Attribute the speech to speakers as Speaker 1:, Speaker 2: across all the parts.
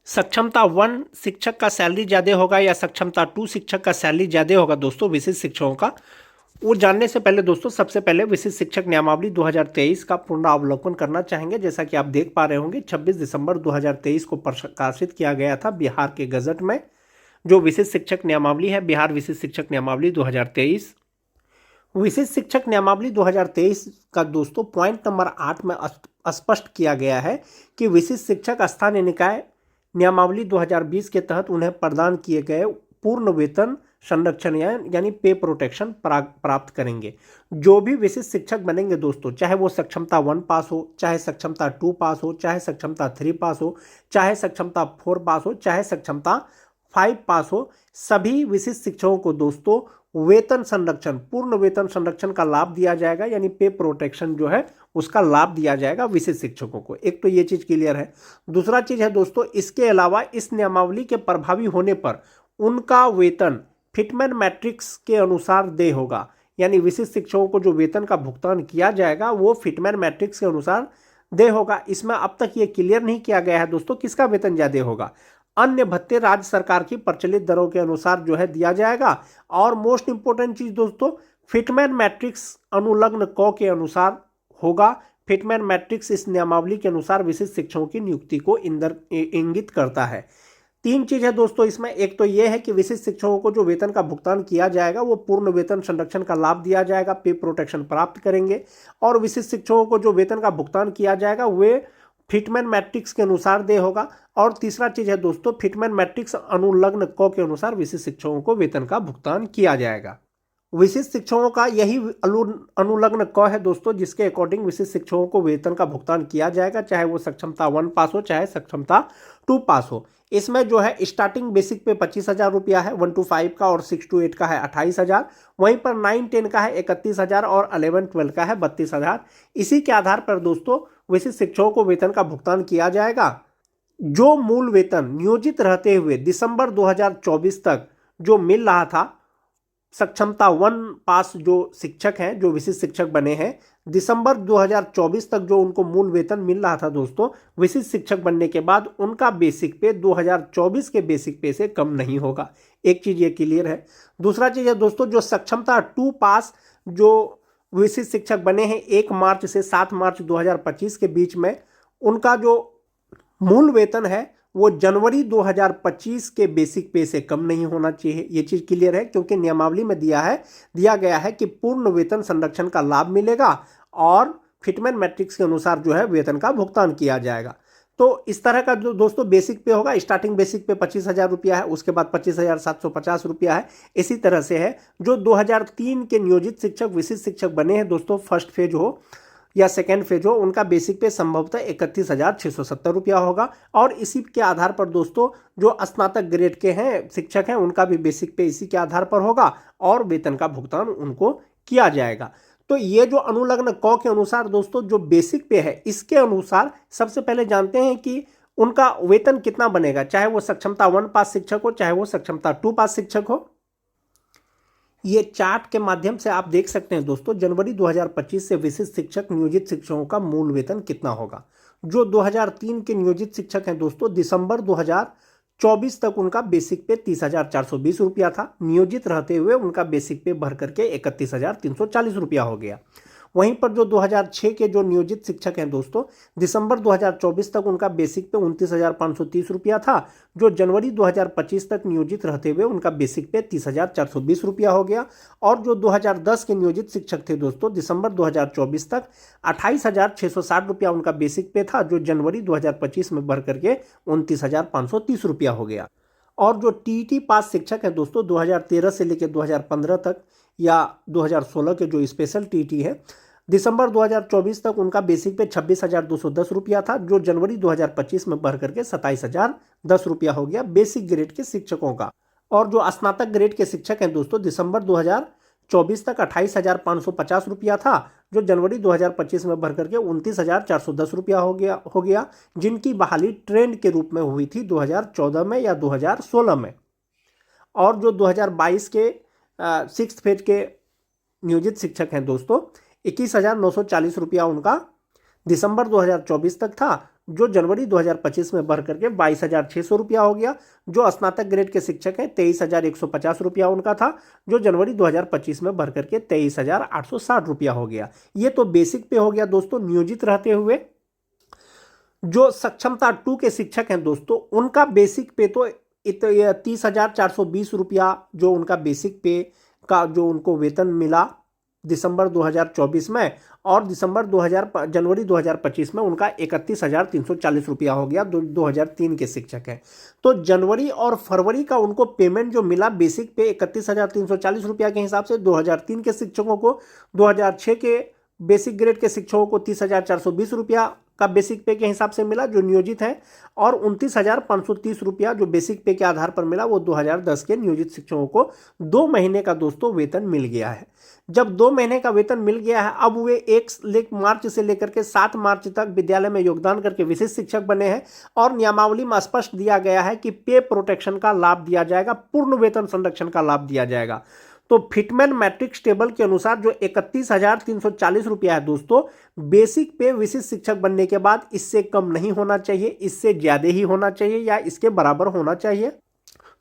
Speaker 1: सक्षमता 1 शिक्षक का सैलरी ज़्यादा होगा या सक्षमता 2 शिक्षक का सैलरी ज़्यादा होगा दोस्तों विशिष्ट शिक्षकों का, वो जानने से पहले दोस्तों सबसे पहले विशिष्ट शिक्षक नियमावली 2023 का पूर्ण अवलोकन करना चाहेंगे। जैसा कि आप देख पा रहे होंगे 26 दिसंबर 2023 को प्रकाशित किया गया था बिहार के गजट में जो विशिष्ट शिक्षक नियमावली है, बिहार विशिष्ट शिक्षक नियमावली 2023। विशिष्ट शिक्षक नियमावली 2023 का दोस्तों पॉइंट नंबर 8 में स्पष्ट किया गया है कि विशिष्ट शिक्षक स्थानीय निकाय नियमावली 2020 के तहत उन्हें प्रदान किए गए पूर्ण वेतन संरक्षण यानी पे प्रोटेक्शन प्राप्त करेंगे। जो भी विशिष्ट शिक्षक बनेंगे दोस्तों, चाहे वो सक्षमता 1 पास हो, चाहे सक्षमता 2 पास हो, चाहे सक्षमता 3 पास हो, चाहे सक्षमता 4 पास हो, चाहे सक्षमता 5 पास हो, सभी विशिष्ट शिक्षकों को दोस्तों वेतन संरक्षण, पूर्ण वेतन संरक्षण का लाभ दिया जाएगा, यानी पे प्रोटेक्शन जो है उसका लाभ दिया जाएगा विशिष्ट शिक्षकों को। एक तो ये चीज क्लियर है। दूसरा चीज है दोस्तों, इसके अलावा इस नियमावली के प्रभावी होने पर उनका वेतन फिटमैन मैट्रिक्स के अनुसार देय होगा, यानी विशिष्ट शिक्षकों को जो वेतन का भुगतान किया जाएगा वो फिटमैन मैट्रिक्स के अनुसार देय होगा। इसमें अब तक ये क्लियर नहीं किया गया है दोस्तों किसका वेतन ज्यादा होगा। अन्य भत्ते राज्य सरकार की प्रचलित दरों के अनुसार जो है दिया जाएगा। और मोस्ट इंपोर्टेंट चीज दोस्तों, फिटमैन मैट्रिक्स अनुलग्न क के अनुसार होगा। फिटमैन मैट्रिक्स इस नियमावली के अनुसार विशिष्ट शिक्षकों की नियुक्ति को इंगित करता है। 3 चीज है दोस्तों इसमें। एक तो यह है कि विशिष्ट शिक्षकों को जो वेतन का भुगतान किया जाएगा वो पूर्ण वेतन संरक्षण का लाभ दिया जाएगा, पे प्रोटेक्शन प्राप्त करेंगे। और विशिष्ट शिक्षकों को जो वेतन का भुगतान किया जाएगा वे फिटमैन मैट्रिक्स के अनुसार दे होगा। और तीसरा चीज है दोस्तों, फिटमैन मैट्रिक्स अनुलग्न क के अनुसार विशिष्ट शिक्षकों को वेतन का भुगतान किया जाएगा। विशिष्ट शिक्षकों का यही अनुलग्न क है दोस्तों, जिसके अकॉर्डिंग विशिष्ट शिक्षकों को वेतन का भुगतान किया जाएगा, चाहे वो सक्षमता 1 पास हो चाहे सक्षमता 2 पास हो। इसमें जो है स्टार्टिंग बेसिक पे 25,000 रुपया है 1 to 5 का, और 6 to 8 का है 28,000। वहीं पर 9-10 का है 31,000 और 11-12 का है 32,000। इसी के आधार पर दोस्तों विशिष्ट शिक्षकों को वेतन का भुगतान किया जाएगा। जो मूल वेतन नियोजित रहते हुए दिसंबर 2024 तक जो मिल रहा था सक्षमता 1 पास जो शिक्षक हैं, जो विशिष्ट शिक्षक बने हैं, दिसंबर 2024 तक जो उनको मूल वेतन मिल रहा था दोस्तों विशिष्ट शिक्षक बनने के बाद, उनका बेसिक पे 2024 के बेसिक पे से कम नहीं होगा। एक चीज ये क्लियर है। दूसरा चीज है दोस्तों, जो सक्षमता 2 पास जो विशिष्ट शिक्षक बने हैं 1 मार्च से 7 मार्च 2025 के बीच में, उनका जो मूल वेतन है वो जनवरी 2025 के बेसिक पे से कम नहीं होना चाहिए। ये चीज क्लियर है, क्योंकि नियमावली में दिया गया है कि पूर्ण वेतन संरक्षण का लाभ मिलेगा और फिटमैन मैट्रिक्स के अनुसार जो है वेतन का भुगतान किया जाएगा। तो इस तरह का जो दोस्तों बेसिक पे होगा, स्टार्टिंग बेसिक पे 25,000 रुपया है, उसके बाद 25,750 रुपया है। इसी तरह से है जो 2003 के नियोजित शिक्षक विशिष्ट शिक्षक बने हैं दोस्तों, फर्स्ट फेज हो या सेकेंड फेज हो, उनका बेसिक पे संभवतः 31,670 रुपया होगा। और इसी के आधार पर दोस्तों जो स्नातक ग्रेड के हैं शिक्षक हैं उनका भी बेसिक पे इसी के आधार पर होगा और वेतन का भुगतान उनको किया जाएगा। तो ये जो अनुलग्न क के अनुसार दोस्तों जो बेसिक पे है, इसके अनुसार सबसे पहले जानते हैं कि उनका वेतन कितना बनेगा, चाहे वो सक्षमता 1 पास शिक्षक हो चाहे वो सक्षमता 2 पास शिक्षक हो। ये चार्ट के माध्यम से आप देख सकते हैं दोस्तों जनवरी 2025 से विशिष्ट शिक्षक नियोजित शिक्षकों का मूल वेतन कितना होगा। जो 2003 के नियोजित शिक्षक हैं दोस्तों, दिसंबर 2024 तक उनका बेसिक पे 30,420 रुपया था। नियोजित रहते हुए उनका बेसिक पे बढ़ करके 31,340 रुपया हो गया। वहीं पर जो 2006 के जो नियोजित शिक्षक हैं दोस्तों, दिसंबर 2024 तक उनका बेसिक पे 29,530 रुपया था। जो जनवरी 2025 तक नियोजित रहते हुए उनका बेसिक पे 30,420 रुपया हो गया। और जो 2010 के नियोजित शिक्षक थे दोस्तों, दिसंबर 2024 तक 28,660 रुपया उनका बेसिक पे था, जो जनवरी 2025 में बढ़ करके 29,530 रुपया हो गया। और जो टीईटी पास शिक्षक हैं दोस्तों 2013 से लेकर 2015 तक या 2016 के जो स्पेशल टीईटी है, दिसंबर 2024 तक उनका बेसिक पे 26,210 रुपया था, जो जनवरी 2025 में बढ़ करके 27,010 रुपया हो गया बेसिक ग्रेड के शिक्षकों का। और जो स्नातक ग्रेड के शिक्षक हैं दोस्तों, दिसंबर 2024 तक 28,550 रुपया था, जो जनवरी 2025 में बढ़ करके 29,410 रुपया हो गया, जिनकी बहाली ट्रेंड के रूप में हुई थी 2014 में या 2016 में। और जो 2022 के 6th फेज के नियोजित शिक्षक हैं दोस्तों, 21,940 रुपया उनका दिसंबर 2024 तक था, जो जनवरी 2025 में बढ़ करके 22,600 रुपया हो गया। जो स्नातक ग्रेड के शिक्षक हैं 23,150 रुपया उनका था, जो जनवरी 2025 में बढ़ करके 23,860 रुपया हो गया। ये तो बेसिक पे हो गया दोस्तों नियोजित रहते हुए। जो सक्षमता 2 के शिक्षक हैं दोस्तों, उनका बेसिक पे तो 30,420 रुपया जो उनका बेसिक पे का जो उनको वेतन मिला दिसंबर 2024 में, और जनवरी 2025 में उनका 31,340 रुपया हो गया। 2003 के शिक्षक हैं तो जनवरी और फरवरी का उनको पेमेंट जो मिला बेसिक पे 31,340 रुपया के हिसाब से 2003 के शिक्षकों को, 2006 के बेसिक ग्रेड के शिक्षकों को 30,420 रुपया का बेसिक पे के हिसाब से मिला जो नियोजित है, और 29,530 रुपया जो बेसिक पे के आधार पर मिला वो 2010 के नियोजित शिक्षकों को 2 महीने का दोस्तों वेतन मिल गया है। जब 2 महीने का वेतन मिल गया है, अब वे 1 मार्च से लेकर के 7 मार्च तक विद्यालय में योगदान करके विशिष्ट शिक्षक बने हैं, और नियमावली में स्पष्ट दिया गया है कि पे प्रोटेक्शन का लाभ दिया जाएगा, पूर्ण वेतन संरक्षण का लाभ दिया जाएगा। तो फिटमैन मैट्रिक्स टेबल के अनुसार जो 31,340 रुपया है दोस्तों, बेसिक पे विशिष्ट शिक्षक बनने के बाद इससे कम नहीं होना चाहिए, इससे ज्यादा ही होना चाहिए या इसके बराबर होना चाहिए।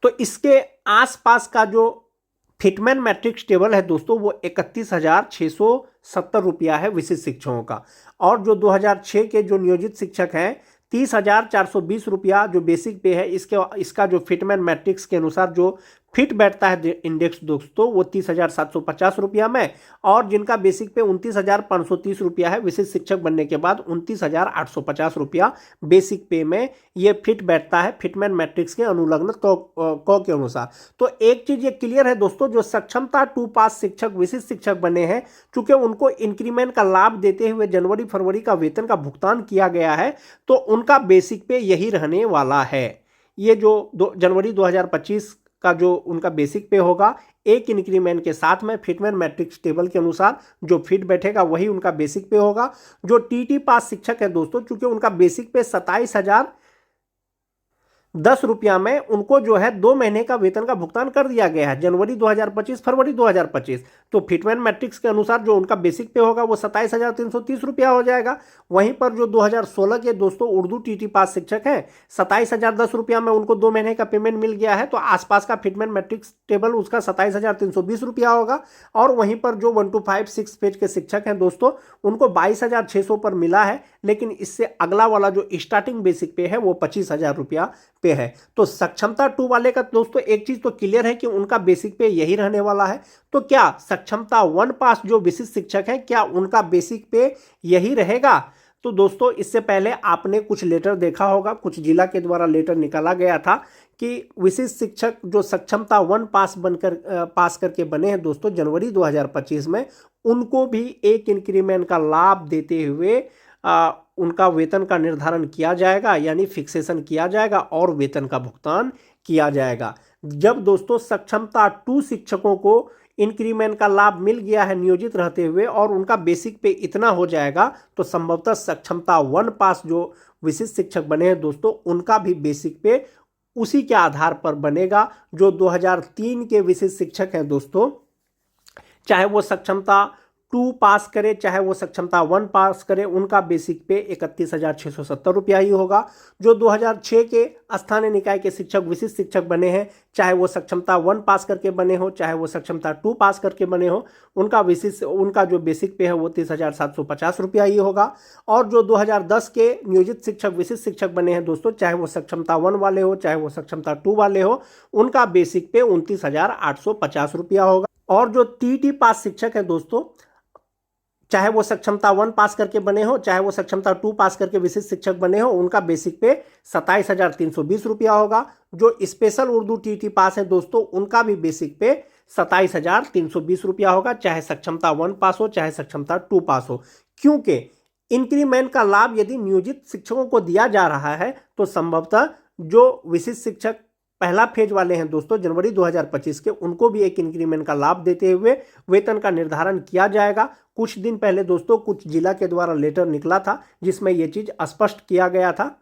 Speaker 1: तो इसके आसपास का जो फिटमैन मैट्रिक्स टेबल है दोस्तों वो 31,670 रुपया है विशिष्ट शिक्षकों का, और जो 2006 के जो नियोजित शिक्षक हैं 30,420 रुपया जो बेसिक पे है, इसका जो फिटमैन मैट्रिक्स के अनुसार जो फिट बैठता है इंडेक्स दोस्तों वो 30,750 रुपया में, और जिनका बेसिक पे 29,530 रुपया है विशिष्ट शिक्षक बनने के बाद 29,850 रुपया बेसिक पे में ये फिट बैठता है फिटमैन मैट्रिक्स के अनुलग्न क के अनुसार। तो एक चीज ये क्लियर है दोस्तों, जो सक्षमता 2 पास शिक्षक विशिष्ट शिक्षक बने हैं, चूंकि उनको इंक्रीमेंट का लाभ देते हुए जनवरी फरवरी का वेतन का भुगतान किया गया है, तो उनका बेसिक पे यही रहने वाला है। ये जो जनवरी 2025 का जो उनका बेसिक पे होगा, एक इंक्रीमेंट के साथ में फिटमैन मैट्रिक्स टेबल के अनुसार जो फिट बैठेगा वही उनका बेसिक पे होगा। जो टीटी पास शिक्षक है दोस्तों, चूंकि उनका बेसिक पे 27,010 रुपया में उनको जो है 2 महीने का वेतन का भुगतान कर दिया गया है, जनवरी 2025 फरवरी 2025। तो फिटमैन मैट्रिक्स के अनुसार जो उनका बेसिक पे होगा वो 27,330 रुपया हो जाएगा। वहीं पर जो 2016 के दोस्तों उर्दू टीटी पास शिक्षक हैं 27,010 रुपया में उनको 2 महीने का पेमेंट मिल गया है, तो आसपास का फिटमैन मैट्रिक्स टेबल उसका 27,320 रुपया होगा। और वहीं पर जो 1 to 5 6 पेज के शिक्षक हैं दोस्तों, उनको 22,600 पर मिला है, लेकिन इससे अगला वाला जो स्टार्टिंग बेसिक पे है वो 25,000 रुपया पे है। तो सक्षमता 2 वाले का दोस्तों एक चीज तो क्लियर है कि उनका बेसिक पे यही रहने वाला है। तो क्या सक्षमता 1 पास जो विशिष्ट शिक्षक हैं, क्या उनका बेसिक पे यही रहेगा? तो दोस्तों इससे पहले आपने कुछ लेटर देखा होगा, कुछ जिला के द्वारा लेटर निकाला गया था कि विशिष्ट शिक्षक जो सक्षमता 1 पास करके बने हैं दोस्तों जनवरी 2025 में, उनको भी एक इंक्रीमेंट का लाभ देते हुए उनका वेतन का निर्धारण किया जाएगा, यानी फिक्सेशन किया जाएगा और वेतन का भुगतान किया जाएगा। जब दोस्तों सक्षमता 2 शिक्षकों को इंक्रीमेंट का लाभ मिल गया है नियोजित रहते हुए और उनका बेसिक पे इतना हो जाएगा, तो संभवतः सक्षमता 1 पास जो विशिष्ट शिक्षक बने हैं दोस्तों, उनका भी बेसिक पे उसी के आधार पर बनेगा जो 2003 के विशिष्ट शिक्षक हैं दोस्तों, चाहे वो सक्षमता 2 पास करे चाहे वो सक्षमता 1 पास करे, उनका बेसिक पे 31,670 रुपया ही होगा। जो 2006 के स्थानीय निकाय के शिक्षक विशिष्ट शिक्षक बने हैं, चाहे वो सक्षमता 1 पास करके बने हो चाहे वो सक्षमता 2 पास करके बने हो, उनका जो बेसिक पे है वो 30,750 रुपया ही होगा। और जो 2010 के नियोजित शिक्षक विशिष्ट शिक्षक बने हैं दोस्तों, चाहे वो सक्षमता 1 वाले हो चाहे वो सक्षमता 2 वाले हो, उनका बेसिक पे 29,850 रुपया होगा। और जो टीटी पास शिक्षक है दोस्तों, चाहे वो सक्षमता 1 पास करके बने हो चाहे वो सक्षमता 2 पास करके विशिष्ट शिक्षक बने हो, उनका बेसिक पे 27,320 रुपया होगा। जो स्पेशल उर्दू टीटी पास है दोस्तों, उनका भी बेसिक पे 27,320 रुपया होगा, चाहे सक्षमता 1 पास हो चाहे सक्षमता 2 पास हो। क्योंकि इंक्रीमेंट का लाभ यदि नियोजित शिक्षकों को दिया जा रहा है, तो संभवतः जो विशिष्ट शिक्षक पहला फेज वाले हैं दोस्तों जनवरी 2025 के, उनको भी एक इंक्रीमेंट का लाभ देते हुए वेतन का निर्धारण किया जाएगा। कुछ दिन पहले दोस्तों कुछ जिला के द्वारा लेटर निकला था जिसमें यह चीज स्पष्ट किया गया था।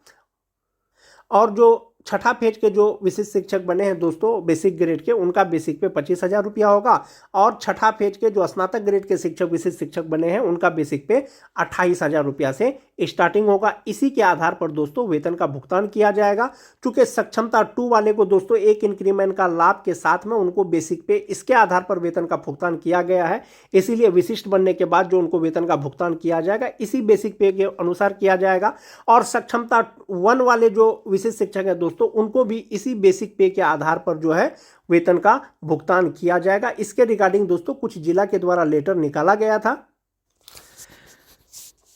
Speaker 1: और जो छठा फेज के जो विशिष्ट शिक्षक बने हैं दोस्तों बेसिक ग्रेड के, उनका बेसिक पे 25,000 रुपया होगा। और छठा फेज के जो स्नातक ग्रेड के शिक्षक विशिष्ट शिक्षक बने हैं उनका बेसिक पे 28,000 रुपया से स्टार्टिंग होगा। इसी के आधार पर दोस्तों वेतन का भुगतान किया जाएगा। चूंकि सक्षमता 2 वाले को दोस्तों एक इंक्रीमेंट का लाभ के साथ में उनको बेसिक पे इसके आधार पर वेतन का भुगतान किया गया है, इसीलिए विशिष्ट बनने के बाद जो उनको वेतन का भुगतान किया जाएगा इसी बेसिक पे के अनुसार किया जाएगा। और सक्षमता 1 वाले जो विशिष्ट शिक्षक है दोस्तों उनको भी इसी बेसिक पे के आधार पर जो है वेतन का भुगतान किया जाएगा। इसके रिगार्डिंग दोस्तों कुछ जिला के द्वारा लेटर निकाला गया था।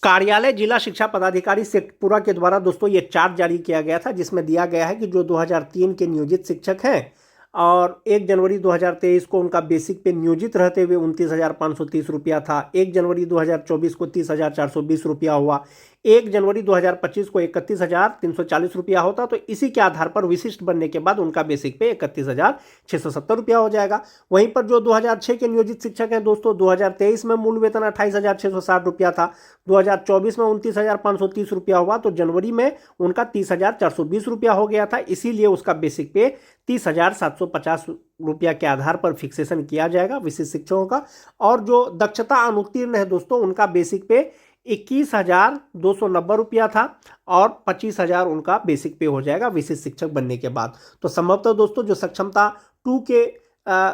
Speaker 1: कार्यालय जिला शिक्षा पदाधिकारी शेखपुरा के द्वारा दोस्तों ये चार्ट जारी किया गया था, जिसमें दिया गया है कि जो 2003 के नियोजित शिक्षक हैं और 1 जनवरी 2023 को उनका बेसिक पे नियोजित रहते हुए 29,530 रुपया था। 1 जनवरी 2024 को 30,420 रुपया हुआ। 1 जनवरी 2025 को 31,340 रुपया होता। तो इसी के आधार पर विशिष्ट बनने के बाद उनका बेसिक पे 31,670 रुपया हो जाएगा। वहीं पर जो 2006 के नियोजित शिक्षक हैं दोस्तों 2023 में मूल वेतन 28,660 रुपया था। 2024 में 29,530 रुपया हुआ। तो जनवरी में उनका 30,420 रुपया हो गया था। इसीलिए उसका बेसिक पे 30,750 रुपया के आधार पर फिक्सेशन किया जाएगा विशिष्ट शिक्षकों का। और जो दक्षता अनुत्तीर्ण है दोस्तों उनका बेसिक पे 21,290 रुपया था और 25,000 उनका बेसिक पे हो जाएगा विशिष्ट शिक्षक बनने के बाद। तो संभवतः दोस्तों जो सक्षमता 2 के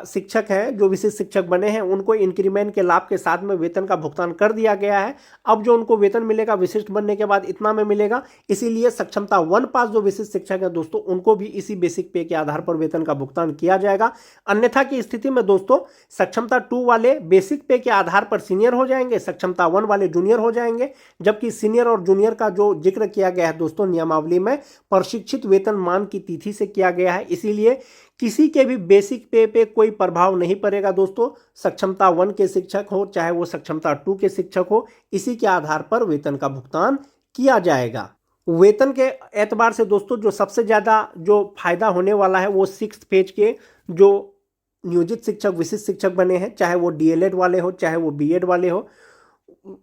Speaker 1: शिक्षक हैं जो विशिष्ट शिक्षक बने हैं उनको इंक्रीमेंट के लाभ के साथ में वेतन का भुगतान कर दिया गया है। अब जो उनको वेतन मिलेगा विशिष्ट बनने के बाद इतना में मिलेगा। इसीलिए सक्षमता 1 पास जो विशिष्ट शिक्षक हैं दोस्तों उनको भी इसी बेसिक पे के आधार पर वेतन का भुगतान किया जाएगा। अन्यथा की स्थिति में दोस्तों सक्षमता 2 वाले बेसिक पे के आधार पर सीनियर हो जाएंगे, सक्षमता 1 वाले जूनियर हो जाएंगे। जबकि सीनियर और जूनियर का जो जिक्र किया गया है दोस्तों नियमावली में प्रशिक्षित वेतन मान की तिथि से किया गया है। इसीलिए किसी के भी बेसिक पे कोई प्रभाव नहीं पड़ेगा दोस्तों। सक्षमता 1 के शिक्षक हो चाहे वो सक्षमता 2 के शिक्षक हो, इसी के आधार पर वेतन का भुगतान किया जाएगा। वेतन के एतबार से दोस्तों जो सबसे ज़्यादा जो फायदा होने वाला है वो 6th फेज के जो नियोजित शिक्षक विशिष्ट शिक्षक बने हैं, चाहे वो DLED वाले हो चाहे वो BEd वाले हो,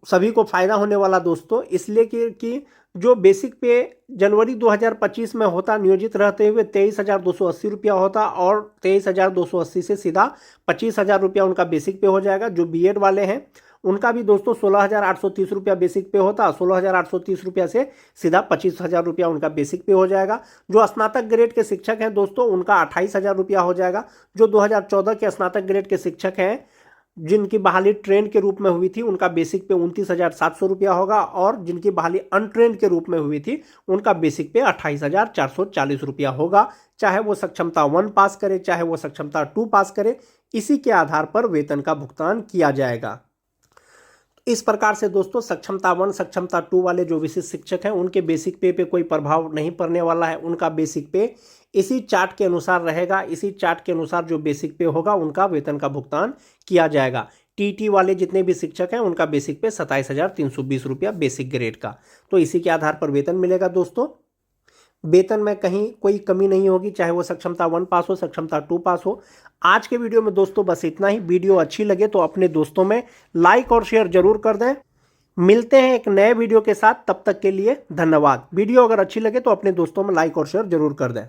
Speaker 1: सभी को फायदा होने वाला दोस्तों। इसलिए कि जो बेसिक पे जनवरी 2025 में होता नियोजित रहते हुए 23,280 रुपया होता और 23,280 से सीधा 25,000 रुपया उनका बेसिक पे हो जाएगा। जो BEd वाले हैं उनका भी दोस्तों 16,830 रुपया बेसिक पे होता। 16,830 रुपया से सीधा 25,000 रुपया उनका बेसिक पे हो जाएगा। जो स्नातक ग्रेड के शिक्षक हैं दोस्तों उनका 28,000 रुपया हो जाएगा। जो 2014 के स्नातक ग्रेड के शिक्षक हैं जिनकी बहाली ट्रेंड के रूप में हुई थी उनका बेसिक पे 29,700 रुपया होगा। और जिनकी बहाली अनट्रेंड के रूप में हुई थी उनका बेसिक पे 28,440 रुपया होगा। चाहे वो सक्षमता 1 पास करे चाहे वो सक्षमता 2 पास करे, इसी के आधार पर वेतन का भुगतान किया जाएगा। इस प्रकार से दोस्तों सक्षमता 1 सक्षमता 2 वाले जो विशिष्ट शिक्षक हैं उनके बेसिक पे कोई प्रभाव नहीं पड़ने वाला है। उनका बेसिक पे इसी चार्ट के अनुसार रहेगा। इसी चार्ट के अनुसार जो बेसिक पे होगा उनका वेतन का भुगतान किया जाएगा। TT वाले जितने भी शिक्षक हैं उनका बेसिक पे 27,320 रुपया बेसिक ग्रेड का। तो इसी के आधार पर वेतन मिलेगा दोस्तों। वेतन में कहीं कोई कमी नहीं होगी, चाहे वो सक्षमता 1 पास हो सक्षमता 2 पास हो। आज के वीडियो में दोस्तों बस इतना ही। वीडियो अच्छी लगे तो अपने दोस्तों में लाइक और शेयर जरूर कर दें। मिलते हैं एक नए वीडियो के साथ, तब तक के लिए धन्यवाद। वीडियो अगर अच्छी लगे तो अपने दोस्तों में लाइक और शेयर जरूर कर दें।